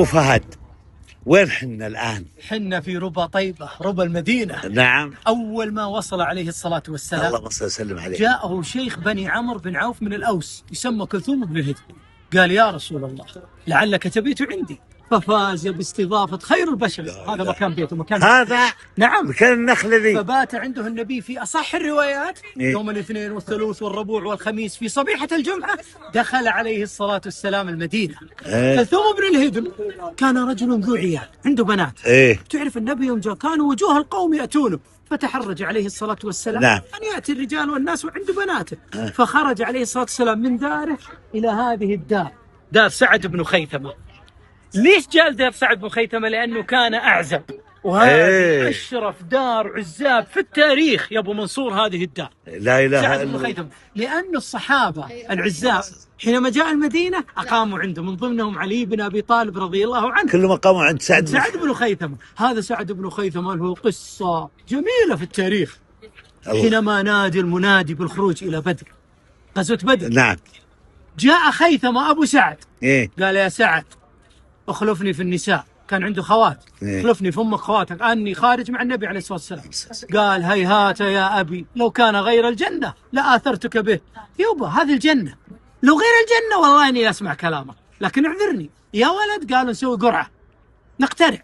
أبو فهد، وين حنا الآن؟ حنا في ربى طيبة، ربى المدينة. نعم. أول ما وصل عليه الصلاة والسلام اللهم صل وسلم عليه، جاءه شيخ بني عمرو بن عوف من الأوس يسمى كلثوم بن الهدم. قال: يا رسول الله، لعلك تبيت عندي. ففاز باستضافة خير البشر. هذا مكان بيته، مكان هذا نعم مكان النخلة ذي. فبات عنده النبي في أصح الروايات يوم الاثنين والثلاث والربوع والخميس. في صبيحة الجمعة دخل عليه الصلاة والسلام المدينة. كلثوم بن الهدم كان رجل ذو عيال، عنده بنات. تعرف النبي يوم جاء كانوا وجوه القوم يأتونه، فتحرج عليه الصلاة والسلام أن يأتي الرجال والناس وعنده بناته. فخرج عليه الصلاة والسلام من داره إلى هذه الدار، دار سعد بن خيثمة. ليش جاء دار سعد بن خيثمة؟ لأنه كان أعزب، وهذه أشرف دار عزاب في التاريخ يا أبو منصور. هذه الدار لا إله سعد بن خيثمة، لأن الصحابة العزاب حينما جاء المدينة أقاموا عنده، من ضمنهم علي بن أبي طالب رضي الله عنه، كلهم أقاموا عند سعد بن خيثمة. هذا سعد بن خيثمة له قصة جميلة في التاريخ. حينما نادى المنادي بالخروج إلى بدر، غزوة بدر، نعم، جاء خيثمة أبو سعد قال: يا سعد، اخلفني في النساء. كان عنده خوات. اخلفني في امك خواتك، اني خارج مع النبي عليه الصلاه والسلام. قال: هيهات يا ابي، لو كان غير الجنه لاثرتك به. يوبا هذه الجنه، لو غير الجنه والله اني اسمع كلامك، لكن اعذرني يا ولد. قالوا: نسوي قرعه، نقترع.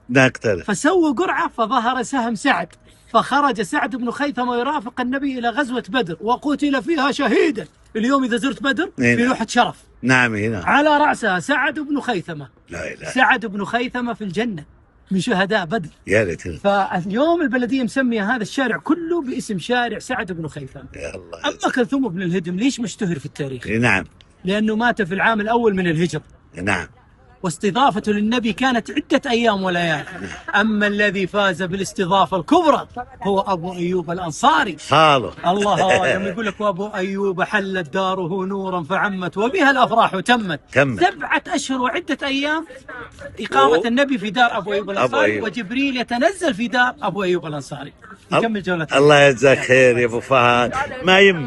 فسووا قرعه، فظهر سهم سعد، فخرج سعد بن خيثمة يرافق النبي إلى غزوة بدر، وقتل فيها شهيدا. اليوم إذا زرت بدر في لوحة شرف، نعم، هنا على رأسها سعد بن خيثمة. لا إله. سعد بن خيثمة في الجنة من شهداء بدر. يا ريت. فاليوم البلدية مسمية هذا الشارع كله باسم شارع سعد بن خيثمة. يا الله. أما كلثوم بن الهدم ليش مشتهر في التاريخ؟ نعم، لأنه مات في العام الأول من الهجرة. نعم. واستضافته للنبي كانت عدة أيام وليالي. أما الذي فاز بالاستضافة الكبرى هو أبو أيوب الأنصاري. خاله الله لما يقول لك: وأبو أيوب حلت داره نورا فعمت وبها الأفراح تمت. 7 أشهر وعدة أيام إقامة النبي في دار أبو أيوب الأنصاري، وجبريل يتنزل في دار أبو أيوب الأنصاري. نكمل جولتنا. الله يجزاك خير يا أبو فهد، ما يمل.